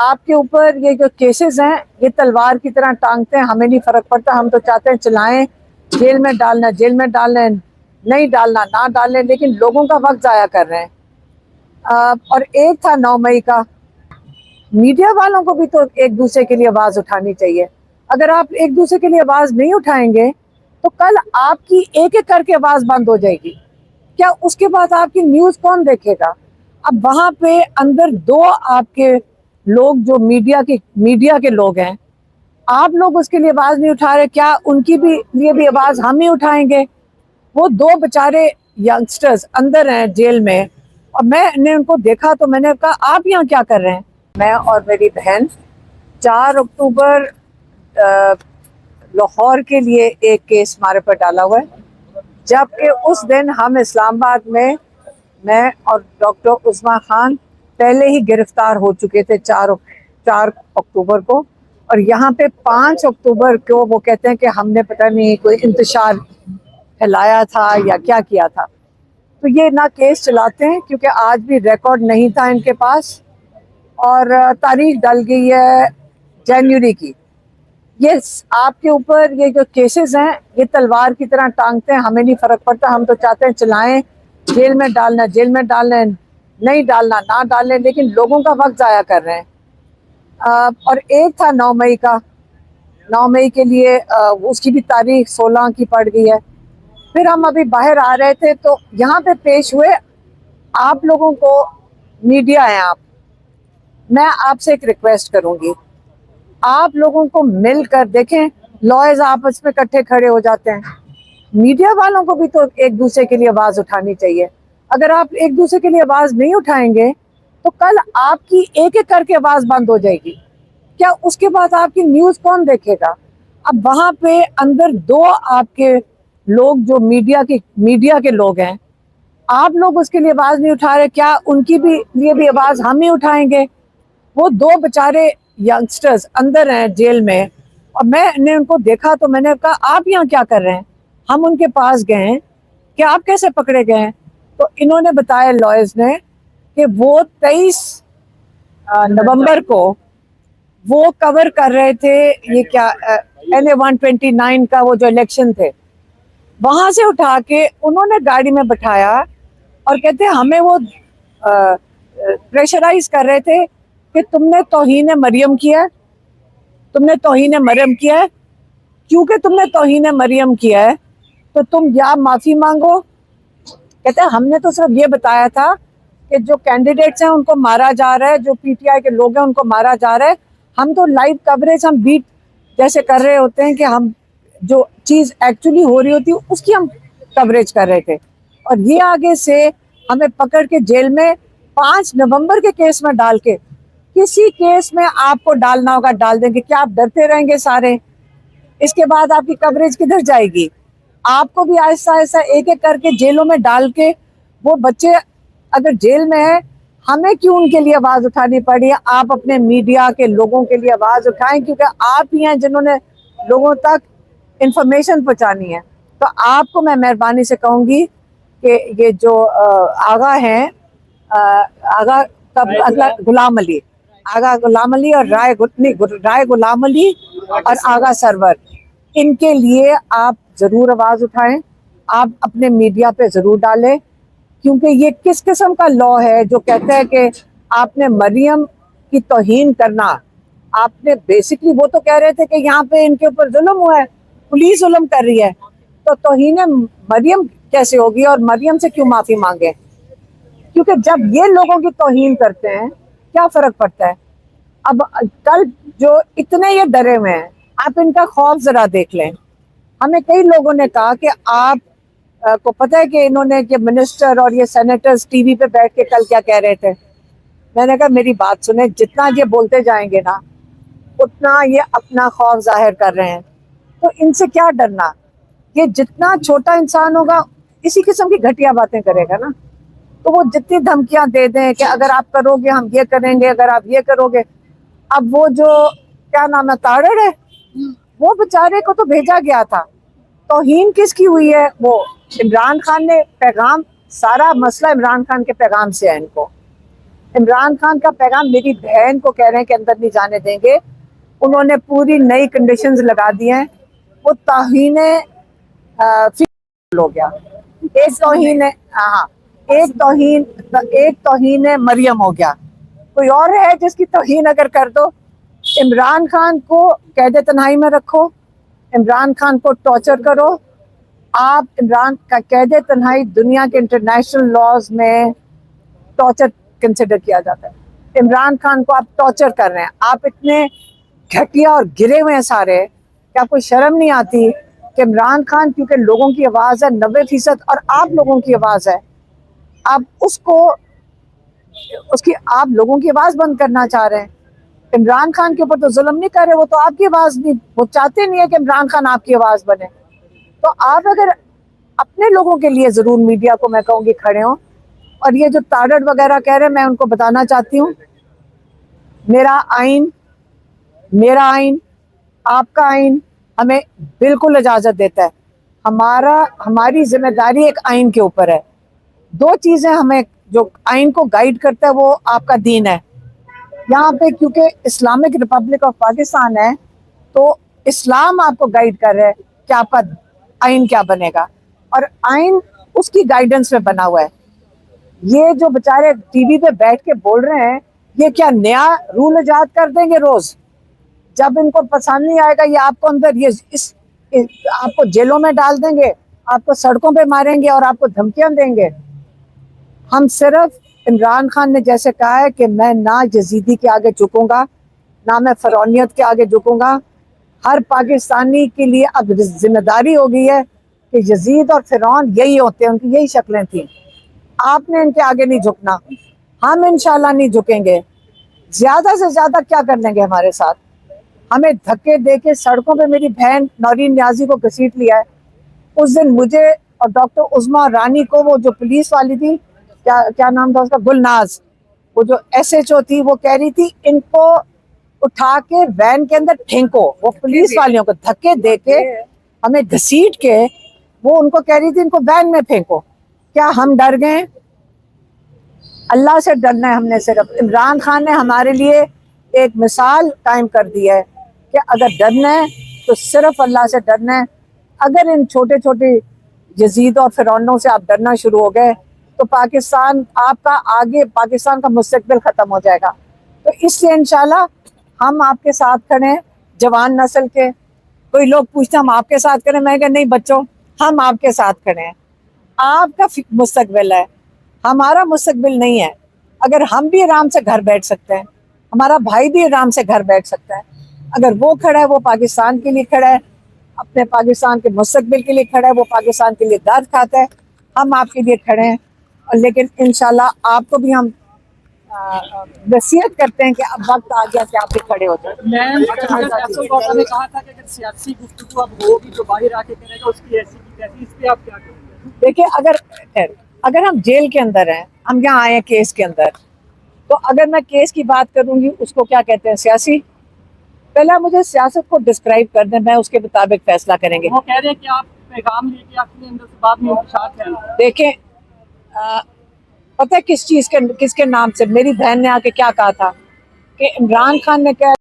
آپ کے اوپر یہ جو کیسز ہیں یہ تلوار کی طرح ٹانگتے ہیں، ہمیں نہیں فرق پڑتا، ہم تو چاہتے ہیں چلائیں، جیل میں ڈالنا جیل میں ڈالیں، نہیں ڈالنا نہ ڈالیں، لیکن لوگوں کا وقت ضائع کر رہے ہیں۔ اور ایک تھا 9 مئی کا، میڈیا والوں کو بھی تو ایک دوسرے کے لیے آواز اٹھانی چاہیے۔ اگر آپ ایک دوسرے کے لیے آواز نہیں اٹھائیں گے تو کل آپ کی ایک ایک کر کے آواز بند ہو جائے گی، کیا اس کے بعد آپ کی نیوز کون دیکھے گا؟ اب وہاں پہ اندر دو آپ کے لوگ جو میڈیا کے لوگ ہیں، آپ لوگ اس کے لیے آواز نہیں اٹھا رہے، کیا ان کی بھی لیے بھی آواز ہم ہی اٹھائیں گے؟ وہ دو بیچارے ینگسٹرز اندر ہیں جیل میں، اور میں نے ان کو دیکھا تو میں نے کہا آپ یہاں کیا کر رہے ہیں؟ میں اور میری بہن 4 اکتوبر لاہور کے لیے ایک کیس ہمارے پر ڈالا ہوا ہے، جبکہ اس دن ہم اسلام آباد میں اور ڈاکٹر عظمیٰ خان پہلے ہی گرفتار ہو چکے تھے 4 اکتوبر کو، اور یہاں پہ 5 اکتوبر کو وہ کہتے ہیں کہ ہم نے پتہ نہیں کوئی انتشار پھیلایا تھا یا کیا کیا تھا۔ تو یہ نہ کیس چلاتے ہیں کیونکہ آج بھی ریکارڈ نہیں تھا ان کے پاس، اور تاریخ ڈل گئی ہے جنوری کی۔ یہ آپ کے اوپر یہ جو کیسز ہیں یہ تلوار کی طرح ٹانگتے ہیں، ہمیں نہیں فرق پڑتا، ہم تو چاہتے ہیں چلائیں، جیل میں ڈالنا جیل میں ڈالیں، نہیں ڈالنا نہ ڈالیں، لیکن لوگوں کا وقت ضائع کر رہے ہیں۔ اور ایک تھا 9 مئی کا، 9 مئی کے لیے اس کی بھی تاریخ 16 کی پڑ گئی ہے۔ پھر ہم ابھی باہر آ رہے تھے تو یہاں پہ پیش ہوئے، آپ لوگوں کو میڈیا ہیں، میں آپ سے ایک ریکویسٹ کروں گی، آپ لوگوں کو مل کر دیکھیں، لائرز آپس میں کٹھے کھڑے ہو جاتے ہیں، میڈیا والوں کو بھی تو ایک دوسرے کے لیے آواز اٹھانی چاہیے۔ اگر آپ ایک دوسرے کے لیے آواز نہیں اٹھائیں گے تو کل آپ کی ایک ایک کر کے آواز بند ہو جائے گی، کیا اس کے بعد آپ کی نیوز کون دیکھے گا؟ اب وہاں پہ اندر دو آپ کے لوگ جو میڈیا کے لوگ ہیں، آپ لوگ اس کے لیے آواز نہیں اٹھا رہے، کیا ان کی بھی لیے بھی آواز ہم ہی اٹھائیں گے؟ وہ دو بیچارے ینگسٹرز اندر ہیں جیل میں، اور میں نے ان کو دیکھا تو میں نے کہا آپ یہاں کیا کر رہے ہیں؟ ہم ان کے پاس گئے ہیں کہ آپ کیسے پکڑے گئے ہیں؟ تو انہوں نے بتایا لائرز نے کہ وہ 23 نومبر کو وہ کور کر رہے تھے، یہ کیا NA 129 کا وہ جو الیکشن تھے، وہاں سے اٹھا کے انہوں نے گاڑی میں بٹھایا اور کہتے ہمیں وہ پریشرائز کر رہے تھے کہ تم نے توہین مریم کیا ہے، تم نے توہین مریم کیا ہے، کیونکہ تم نے توہین مریم کیا ہے تو تم یا معافی مانگو۔ کہتے ہیں ہم نے تو صرف یہ بتایا تھا کہ جو کینڈیڈیٹس ہیں ان کو مارا جا رہا ہے، جو PTI کے لوگ ہیں ان کو مارا جا رہا ہے، ہم تو لائیو کوریج ہم بیٹ جیسے کر رہے ہوتے ہیں کہ ہم جو چیز ایکچولی ہو رہی ہوتی ہے اس کی ہم کوریج کر رہے تھے، اور یہ آگے سے ہمیں پکڑ کے جیل میں 5 نومبر کے کیس میں ڈال کے کسی کیس میں آپ کو ڈالنا ہوگا ڈال دیں گے، کیا آپ ڈرتے رہیں گے سارے؟ اس کے بعد آپ کی کوریج کدھر جائے گی؟ آپ کو بھی آہستہ آہستہ ایک ایک کر کے جیلوں میں ڈال کے، وہ بچے اگر جیل میں ہیں ہمیں کیوں ان کے لیے آواز اٹھانی پڑی ہے؟ آپ اپنے میڈیا کے لوگوں کے لیے آواز اٹھائیں، کیونکہ آپ ہی ہیں جنہوں نے لوگوں تک انفارمیشن پہنچانی ہے۔ تو آپ کو میں مہربانی سے کہوں گی کہ یہ جو آغا ہیں، آغا غلام علی اور رائے غلام علی اور آغا سرور، ان کے لیے آپ ضرور آواز اٹھائیں، آپ اپنے میڈیا پہ ضرور ڈالیں، کیونکہ یہ کس قسم کا لا ہے جو کہتا ہے کہ آپ نے مریم کی توہین کرنا، آپ نے بیسکلی وہ تو کہہ رہے تھے کہ یہاں پہ ان کے اوپر ظلم ہوا ہے، پولیس ظلم کر رہی ہے، تو توہین مریم کیسے ہوگی اور مریم سے کیوں معافی مانگے؟ کیونکہ جب یہ لوگوں کی توہین کرتے ہیں کیا فرق پڑتا ہے؟ اب کل جو اتنے یہ ڈرے ہوئے ہیں، آپ ان کا خوف ذرا دیکھ لیں۔ ہمیں کئی لوگوں نے کہا کہ آپ کو پتہ ہے کہ انہوں نے کہ منسٹر اور یہ سینیٹرز ٹی وی پہ بیٹھ کے کل کیا کہہ رہے تھے؟ میں نے کہا میری بات سنیں، جتنا یہ بولتے جائیں گے نا اتنا یہ اپنا خوف ظاہر کر رہے ہیں، تو ان سے کیا ڈرنا؟ یہ جتنا چھوٹا انسان ہوگا اسی قسم کی گھٹیا باتیں کرے گا نا، تو وہ جتنی دھمکیاں دے دیں کہ اگر آپ کرو گے ہم یہ کریں گے، اگر آپ یہ کرو گے۔ اب وہ جو کیا نام ہے تاڑڑ ہے، وہ بیچارے کو تو بھیجا گیا تھا، توہین کس کی ہوئی ہے؟ وہ عمران خان نے پیغام، سارا مسئلہ عمران خان کے پیغام سے ہے ان کو، عمران خان کا پیغام میری بہن کو کہہ رہے ہیں کہ اندر نہیں جانے دیں گے. انہوں نے پوری نئی کنڈیشنز لگا دی ہیں. وہ توہین ہو گیا. ایک توہین ہاں ایک توہین مریم ہو گیا. کوئی اور ہے جس کی توہین اگر کر دو. عمران خان کو قید تنہائی میں رکھو, عمران خان کو ٹارچر کرو. آپ عمران کا قید تنہائی دنیا کے انٹرنیشنل لاز میں ٹارچر کنسیڈر کیا جاتا ہے. عمران خان کو آپ ٹارچر کر رہے ہیں. آپ اتنے گھٹیا اور گرے ہوئے ہیں سارے کہ آپ کو شرم نہیں آتی کہ عمران خان کیونکہ لوگوں کی آواز ہے 90% اور آپ لوگوں کی آواز ہے, آپ آپ لوگوں کی آواز بند کرنا چاہ رہے ہیں. عمران خان کے اوپر تو ظلم نہیں کر رہے, وہ تو آپ کی آواز نہیں, وہ چاہتے نہیں ہے کہ عمران خان آپ کی آواز بنے. تو آپ اگر اپنے لوگوں کے لیے ضرور میڈیا کو میں کہوں گی کھڑے ہوں. اور یہ جو تارڑ وغیرہ کہہ رہے ہیں, میں ان کو بتانا چاہتی ہوں میرا آئین آپ کا آئین ہمیں بالکل اجازت دیتا ہے. ہماری ذمہ داری ایک آئین کے اوپر ہے. دو چیزیں ہمیں جو آئین کو گائیڈ کرتا ہے وہ آپ کا دین ہے. یہاں پہ کیونکہ اسلامک ریپبلک آف پاکستان ہے تو اسلام آپ کو گائیڈ کر رہا ہے کہ آپ کا آئین کیا بنے گا, اور آئین اس کی گائیڈنس میں بنا ہوا ہے. یہ جو بےچارے ٹی وی پہ بیٹھ کے بول رہے ہیں, یہ کیا نیا رول ایجاد کر دیں گے روز؟ جب ان کو پسند نہیں آئے گا یہ آپ کو اندر آپ کو جیلوں میں ڈال دیں گے, آپ کو سڑکوں پہ ماریں گے اور آپ کو دھمکیاں دیں گے. ہم صرف عمران خان نے جیسے کہا ہے کہ میں نہ یزیدی کے آگے جھکوں گا, نہ میں فرعونیت کے آگے جھکوں گا. ہر پاکستانی کے لیے اب ذمہ داری ہو گئی ہے کہ یزید اور فرعون یہی ہوتے ہیں, ان کی یہی شکلیں تھیں. آپ نے ان کے آگے نہیں جھکنا, ہم انشاءاللہ نہیں جھکیں گے. زیادہ سے زیادہ کیا کر لیں گے ہمارے ساتھ؟ ہمیں دھکے دے کے سڑکوں پہ میری بہن نورین نیازی کو گھسیٹ لیا ہے. اس دن مجھے اور ڈاکٹر عظمیٰ رانی کو, وہ جو پولیس والی تھی, کیا نام تھا اس کا, گلناز, وہ جو SHO تھی, وہ کہہ رہی تھی ان کو اٹھا کے وین کے اندر پھینکو. وہ پولیس والیوں کو دھکے دے کے ہمیں گھسیٹ کے وہ ان کو کہہ رہی تھی ان کو وین میں پھینکو. کیا ہم ڈر گئے؟ اللہ سے ڈرنا ہے ہم نے صرف. عمران خان نے ہمارے لیے ایک مثال قائم کر دی ہے کہ اگر ڈرنا ہے تو صرف اللہ سے ڈرنا ہے. اگر ان چھوٹے چھوٹے یزید اور فرعونوں سے آپ ڈرنا شروع ہو گئے تو پاکستان آپ کا آگے, پاکستان کا مستقبل ختم ہو جائے گا. تو اس سے انشاءاللہ ہم آپ کے ساتھ کھڑے ہیں, جوان نسل کے. کوئی لوگ پوچھتے ہیں ہم آپ کے ساتھ کھڑے ہیں, میں کہا نہیں بچوں, ہم آپ کے ساتھ کھڑے ہیں. آپ کا مستقبل ہے, ہمارا مستقبل نہیں ہے. اگر ہم بھی آرام سے گھر بیٹھ سکتے ہیں, ہمارا بھائی بھی آرام سے گھر بیٹھ سکتا ہے. اگر وہ کھڑا ہے, وہ پاکستان کے لیے کھڑا ہے, اپنے پاکستان کے مستقبل کے لیے کھڑا ہے, وہ پاکستان کے لیے داد کھاتا ہے. ہم آپ کے لیے کھڑے ہیں, لیکن انشاءاللہ آپ کو بھی ہم نصیحت کرتے ہیں کہ اب وقت آ گیا کہ آپ بھی کھڑے ہو جائیں. نے کہا تھا کہ اگر سیاسی گفتگو اب ہوگی تو باہر آ کے کرے گا, اس کی ایسی کی تیسی, اس پہ آپ کیا کہیں گے؟ دیکھیں, اگر ہم جیل کے اندر ہیں, ہم یہاں آئے ہیں کیس کے اندر, تو اگر میں کیس کی بات کروں گی اس کو کیا کہتے ہیں, سیاسی. پہلا مجھے سیاست کو ڈسکرائب کر دیں, میں اس کے مطابق فیصلہ کریں گے. وہ کہہ رہے ہیں کہ آپ پیغام لے کے اپنے اندر سے بعد میں انتشار کریں. دیکھیں, پتہ ہے کس کے نام سے میری بہن نے آ کے کیا کہا تھا کہ عمران خان نے کیا